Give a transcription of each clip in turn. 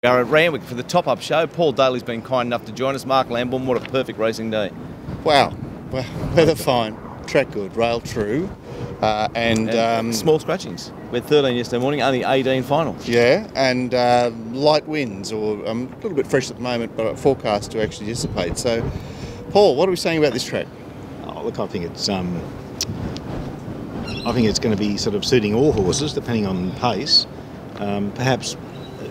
We are at Randwick for the top-up show. Paul Daly's been kind enough to join us. Mark Lambourne, what a perfect racing day. Wow, well, weather fine, track good, rail true, and small scratchings. We had 13 yesterday morning, only 18 final. Yeah, and light winds, or a little bit fresh at the moment, but forecast to actually dissipate. So, Paul, what are we saying about this track? Oh, look, I think it's going to be sort of suiting all horses, depending on pace. Perhaps,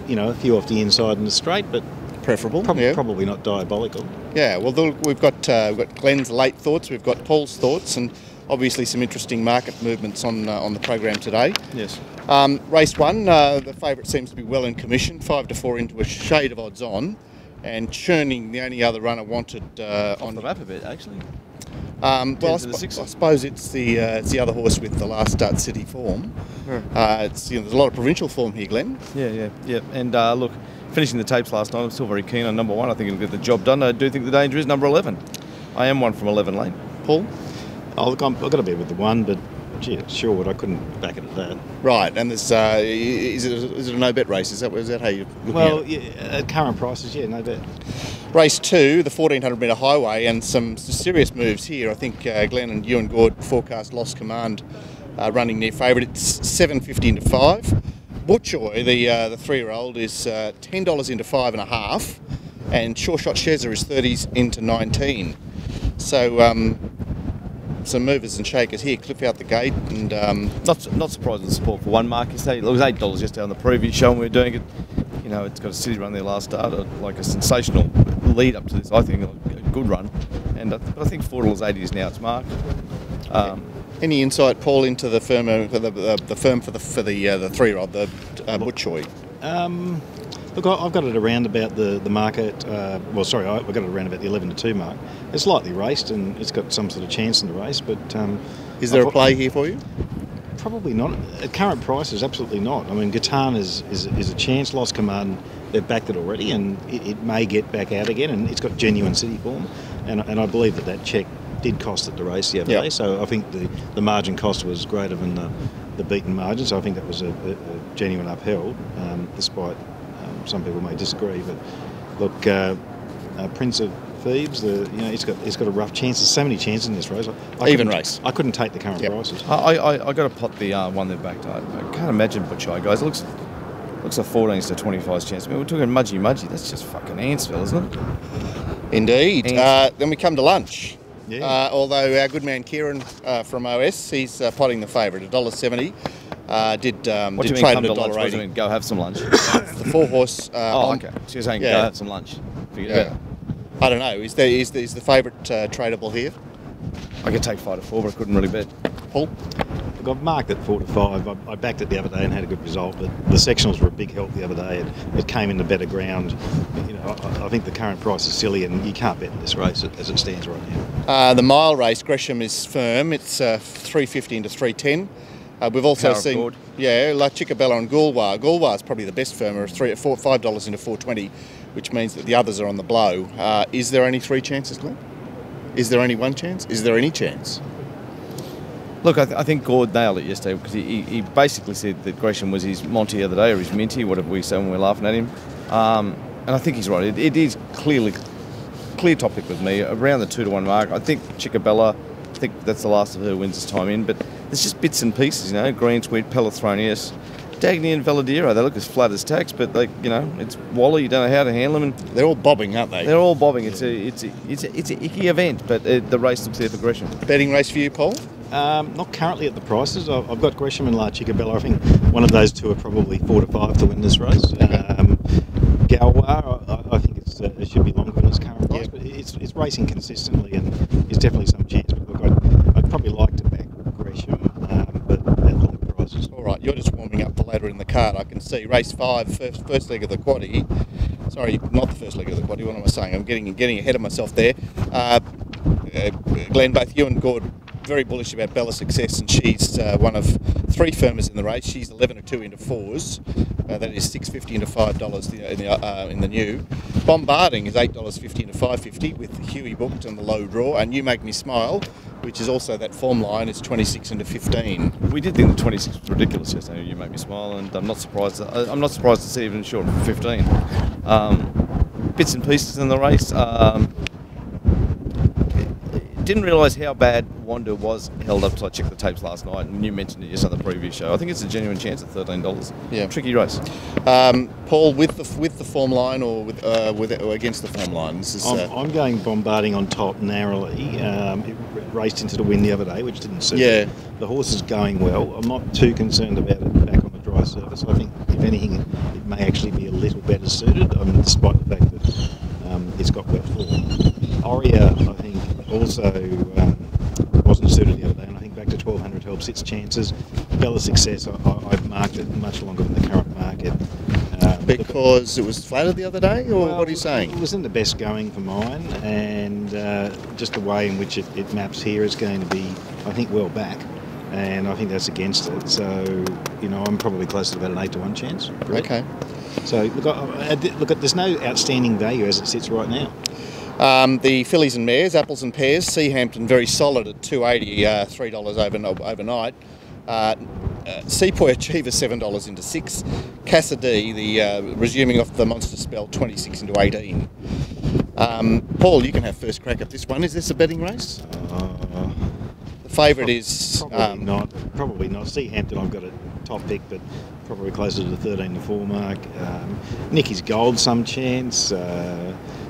you know, a few off the inside in the straight, but preferable. Probably not diabolical. Yeah, well, we've got Glenn's late thoughts, we've got Paul's thoughts, and obviously some interesting market movements on the program today. Yes. Race 1, the favourite seems to be well in commission, 5 to 4 into a shade of odds on, and churning the only other runner wanted on the map a bit, actually. Well, I suppose it's the other horse with the last start city form. There's a lot of provincial form here, Glenn. Yeah. And look, finishing the tapes last night, I'm still very keen on number 1. I think it'll get the job done. I do think the danger is number 11. I am one from 11 lane. Paul? Oh, look, I've got to be with the 1, but gee, it's Sherwood. I couldn't back it at that. Right, and there's is it a no bet race? Is that how you? Well, yeah, at current prices, yeah, no bet. Race 2, the 1400 metre highway, and some serious moves here. I think Glenn and you and Gord forecast Lost Command running near favourite. It's 7.50 into 5. Butchoy, the 3-year-old, is $10 into 5.5, and Sure Shot Shezza is 30s into 19. So some movers and shakers here. Cliff out the gate, and not surprised at the support for 1, Mark. You say it was $8 yesterday on the previous show when we were doing it. You know, it's got a city run there last start, like a sensational lead up to this. I think a good run, and but I think $4.80 is now its mark. Any insight, Paul, into the firm for the the 3-year-old, the Butchoy? Look, I've got it around about the market. I've got it around about the 11 to 2 mark. It's lightly raced and it's got some sort of chance in the race, but is there a play here for you? Probably not. At current prices, absolutely not. I mean, Gatan is a chance. Lost Command, they've backed it already, and it may get back out again, and it's got genuine city form, and I believe that check did cost it the race the other day. So I think the margin cost was greater than the beaten margin. So I think that was a genuine upheld, despite some people may disagree. But look, Prince of Thebes, it's got a rough chance. There's so many chances in this race. Even race. I couldn't take the current prices. I got to pot the one they've backed. I can't imagine Butchoy, guys. It looks like 14s to 25's chance. I mean, we're talking mudgy. That's just fucking Ansville, isn't it? Indeed. Then we come to lunch. Yeah. Although our good man Kieran from OS, he's potting the favourite, $1.70. Did trade at $1.80. What do you mean, go have some lunch? The 4-horse. Okay. So you're saying go have some lunch. Forget about it. I don't know. Is the favourite tradable here? I could take 5 to 4, but I couldn't really bet. Paul? Look, I've marked it 4 to 5. I backed it the other day and had a good result, but the sectionals were a big help the other day. It came into better ground. You know, I think the current price is silly, and you can't bet in this race as it stands right now. The mile race, Gresham is firm. It's 3.50 into 3.10. We've also seen, La Chicabella and Goulwar. Goulwar is probably the best firmer, $5 into 4.20, which means that the others are on the blow. Is there only 3 chances, Glenn? Is there only 1 chance? Is there any chance? Look, I think Gord nailed it yesterday, because he basically said that Gresham was his Monty the other day, or his Minty, whatever we say when we're laughing at him. And I think he's right. It is clear topic with me, around the 2 to 1 mark. I think Chicabella, I think that's the last of her wins this time in, but there's just bits and pieces, you know, Green Sweet, Pelethronius, Dagny and Valadero. They look as flat as tacks, but it's Wally. You don't know how to handle them. And they're all bobbing, aren't they? They're all bobbing. It's an icky event, but the race looks there for Gresham. Betting race for you, Paul? Not currently at the prices. I've got Gresham and La Chicabella. I think one of those two are probably 4 to 5 to win this race. Galwar, I think it should be longer than its current price, but it's racing consistently, and it's definitely some chance. But look, I'd probably like to back Gresham, but at longer prices. All right, you're just warming up the ladder in the card. I can see race 5, first leg of the quaddie. Sorry, not the first leg of the quaddie. What am I saying? I'm getting ahead of myself there. Glenn, both you and Gord very bullish about Bella's success, and she's one of 3 firmers in the race. She's 11 to 2 into 4s. That is $6.50 into $5 in the new. Bombarding is $8.50 into $5.50 with Huey booked and the low draw. And You Make Me Smile, which is also that form line, is 26 into 15. We did think the 26 was ridiculous yesterday. You Make Me Smile, and I'm not surprised. I'm not surprised to see even short of 15. Bits and pieces in the race. Didn't realise how bad Wanda was held up till I checked the tapes last night, and you mentioned it yesterday on the preview show. I think it's a genuine chance at $13. Yeah, tricky race. Paul, with the form line or or against the form line? This is, I'm going Bombarding on top narrowly. It raced into the win the other day, which didn't suit. Yeah, the horse is going well. I'm not too concerned about it back on the dry surface. I think, if anything, it may actually be a little better suited, despite the fact that it's got wet form. Oria, I think, also wasn't suited the other day, and I think back to 1200 helps its chances. Bella Success, I've marked it much longer than the current market. Because it was flattered the other day, or what are you saying? It wasn't the best going for mine, and just the way in which it maps here is going to be, I think, well back. And I think that's against it. So, I'm probably close to about an 8-1 chance. Really. Okay. So, look, there's no outstanding value as it sits right now. The fillies and mares, apples and pears, Seahampton very solid at $2.80, $3 overnight. Sepoy Achiever $7 into 6. Cassidy, the resuming off the monster spell, 26 into 18. Paul, you can have first crack at this one. Is this a betting race? The favourite is probably not. Seahampton, I've got a top pick, but probably closer to the 13-4 mark. Nicky's Gold, some chance.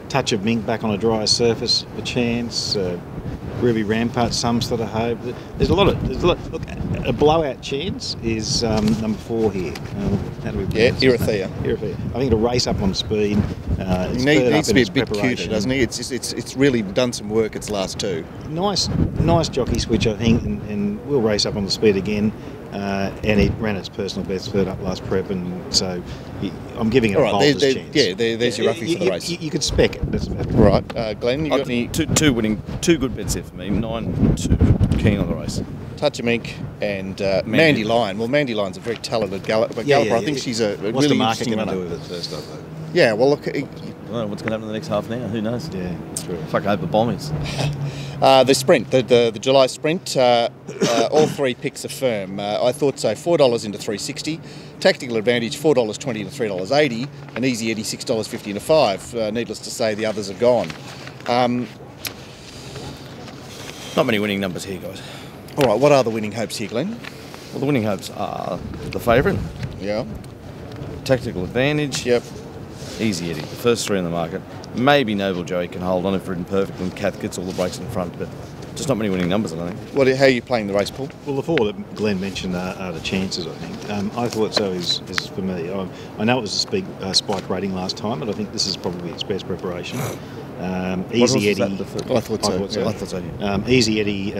Touch of Mink back on a drier surface, a chance. Ruby Rampart, some sort of hope. There's a lot. Look, a blowout chance is number 4 here. How do we pronounce Irithea. I think it'll race up on speed. It needs to be a bit cuter, doesn't he? It's really done some work its last 2. Nice jockey switch, I think, and will race up on the speed again. And it ran its personal best third up last prep, and so I'm giving it a Bolter's chance. Yeah, there's your roughie for the race. You could spec it. That's about it. Right, Glenn, you got any? Two good bets here for me. 9-2, keen on the race. Touch of Mink and Mandy Lion. Well, Mandy Lion's a very talented galloper. I think she's a What's really the market interesting going to runner. do with it first up, though? Yeah, well, look. I don't know what's going to happen in the next half an hour. Who knows? Yeah, that's true. Fuck over bombies. The sprint, the July sprint, all 3 picks are firm. I thought so. $4 into $3.60. Tactical Advantage $4.20 into $3.80. And Easy Eddie $6.50 into $5. Needless to say, the others are gone. Not many winning numbers here, guys. All right, what are the winning hopes here, Glenn? Well, the winning hopes are the favourite. Yeah. Tactical Advantage. Yep. Easy Eddie, the first 3 in the market. Maybe Noble Joey can hold on if ridden perfect and Kath gets all the breaks in front, but just not many winning numbers, I don't think. How are you playing the race, Paul? Well, the 4 that Glenn mentioned are the chances, I think. I thought so is for me. I know it was a spike rating last time, but I think this is probably its best preparation. Easy Eddie. I thought so. Yeah. Easy Eddie,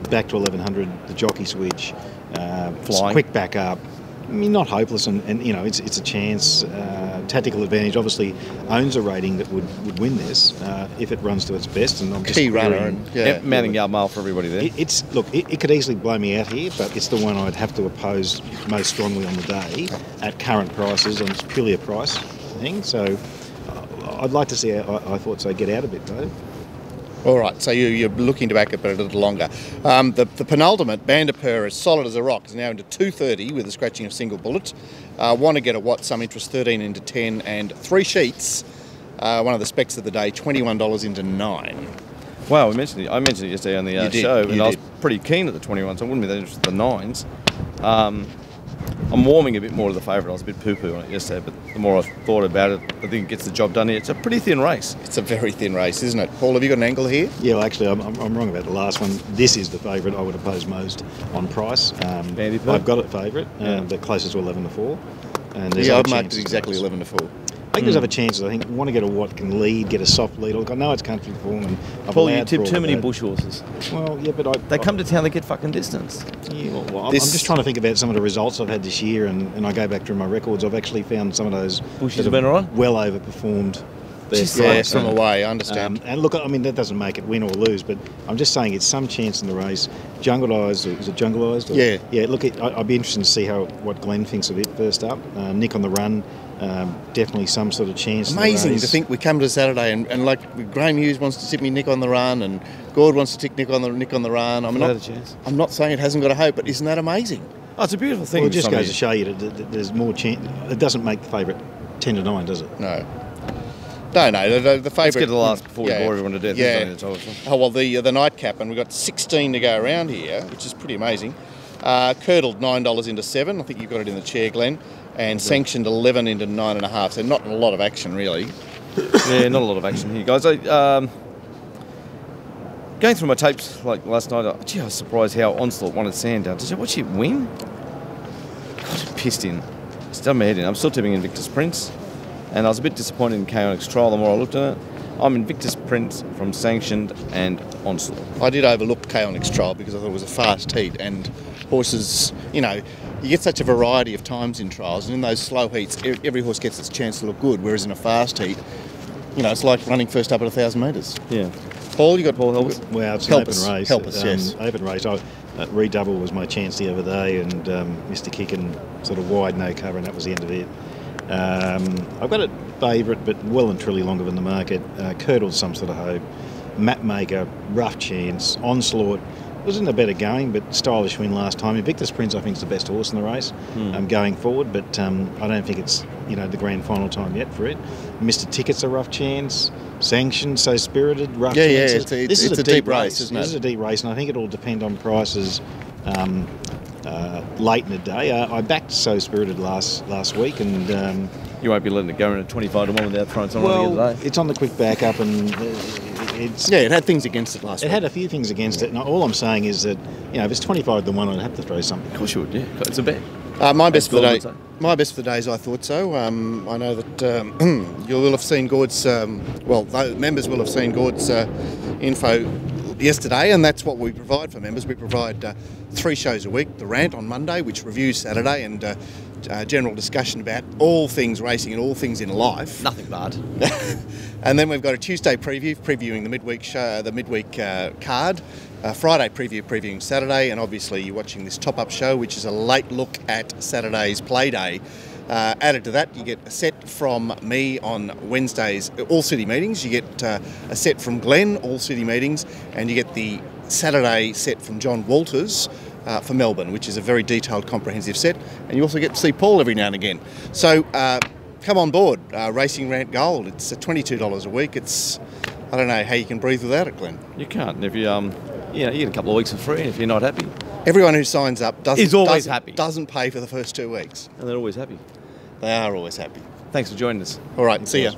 back to 1100, the jockey switch, Flying. Quick back up. I mean, not hopeless, and it's a chance. Tactical Advantage obviously owns a rating that would win this if it runs to its best. And I'm key runner, mounting yard mile for everybody there. It could easily blow me out here, but it's the one I'd have to oppose most strongly on the day at current prices, and it's purely a price thing. So I'd like to see how I thought so get out a bit though. All right, so you're looking to back it, but a little longer. The penultimate, Bandapur, as solid as a rock, is now into 230 with the scratching of single bullet. Want to get a what? Some interest, 13 into 10, and 3 sheets. One of the specs of the day, $21 into 9. Wow, I mentioned it yesterday on the show, and I was pretty keen at the 21, so I wouldn't be that interested in the 9s. I'm warming a bit more to the favourite. I was a bit poo-poo on it yesterday, but the more I thought about it, I think it gets the job done here. It's a pretty thin race. It's a very thin race, isn't it? Paul, have you got an angle here? Yeah, well, actually, I'm wrong about the last one. This is the favourite I would oppose most on price. I've got it favourite, the closest to 11-4. And I've marked it exactly 11-4. I think there's other chances. I think want to get a what can lead, get a soft lead. Look, I know it's country form, and Paul, you tip too many bush horses. Well, yeah, but they come to town, they get fucking distance. Yeah, well, I'm just trying to think about some of the results I've had this year, and I go back through my records. I've actually found some of those bushes have been all right, well overperformed from away, I understand. And look, I mean, that doesn't make it win or lose, but I'm just saying it's some chance in the race. Jungle Eyes, is it Jungle Eyes? Yeah. Yeah, look, I'd be interested to see what Glenn thinks of it first up. Nick on the run, definitely some sort of chance. Amazing to think we come to Saturday and like Graham Hughes wants to tip me Nick on the run, and Gord wants to tick Nick on the run. I'm not saying it hasn't got a hope, but isn't that amazing? Oh, it's a beautiful thing. Well, it just goes to show you that there's more chance. It doesn't make the favourite 10 to 9, does it? No. No, the favourite. Let's get to the last before we bore everyone to death. Yeah. Oh, well, the nightcap, and we've got 16 to go around here, which is pretty amazing. Curdled $9 into 7. I think you've got it in the chair, Glenn. And sanctioned 11 into 9.5. So not a lot of action, really. Yeah, not a lot of action here, guys. Going through my tapes like last night, I was surprised how Onslaught won at Sandown. Did you watch it win? God, pissed in. It's done my head in. I'm still tipping Invictus Prince, and I was a bit disappointed in KONX Trial the more I looked at it. I'm Invictus Prince from Sanctioned and Onslaught. I did overlook KONX Trial because I thought it was a fast heat, and horses, you get such a variety of times in trials, and in those slow heats, every horse gets its chance to look good, whereas in a fast heat, it's like running first up at 1,000 metres. Yeah. Paul, you got Paul, help us. Well, it's an open race. Help us, yes. Open race. Redouble was my chance the other day, and Mr. Kickin sort of wide, no cover, and that was the end of it. I've got a favourite, but well and truly longer than the market. Curdled some sort of hope. Mapmaker, rough chance. Onslaught wasn't a better going, but stylish win last time. Invictus Prince, I think, is the best horse in the race going forward, but I don't think it's the grand final time yet for it. Mr. Ticket's a rough chance. Sanctioned, So Spirited, rough chances. Yeah, it's a deep race, isn't it? This is a deep race, and I think it'll depend on prices late in the day. I backed So Spirited last week, and you won't be letting it go in at 25 to 1 without throwing something on the other day. It's on the quick backup, and it had things against it last week. It had a few things against it, and all I'm saying is that if it's 25 to 1, I'd have to throw something. Of course you would, yeah. It's a bet. My best for the day. My best for the day is I thought so. I know that you will have seen Gord's. Members will have seen Gord's info yesterday, and that's what we provide for members. We provide 3 shows a week: the Rant on Monday, which reviews Saturday, and general discussion about all things racing and all things in life. Nothing bad. And then we've got a Tuesday previewing the midweek show, the midweek card. Friday previewing Saturday, and obviously you're watching this top-up show, which is a late look at Saturday's play day. Added to that, you get a set from me on Wednesdays, all city meetings. You get a set from Glenn, all city meetings, and you get the Saturday set from John Walters for Melbourne, which is a very detailed, comprehensive set. And you also get to see Paul every now and again. So come on board, Racing Rant Gold. It's $22 a week. I don't know how you can breathe without it, Glenn. You can't. If you you get a couple of weeks for free, and if you're not happy, everyone who signs up happy. Doesn't pay for the first 2 weeks, and they're always happy. They are always happy. Thanks for joining us. All right, see ya.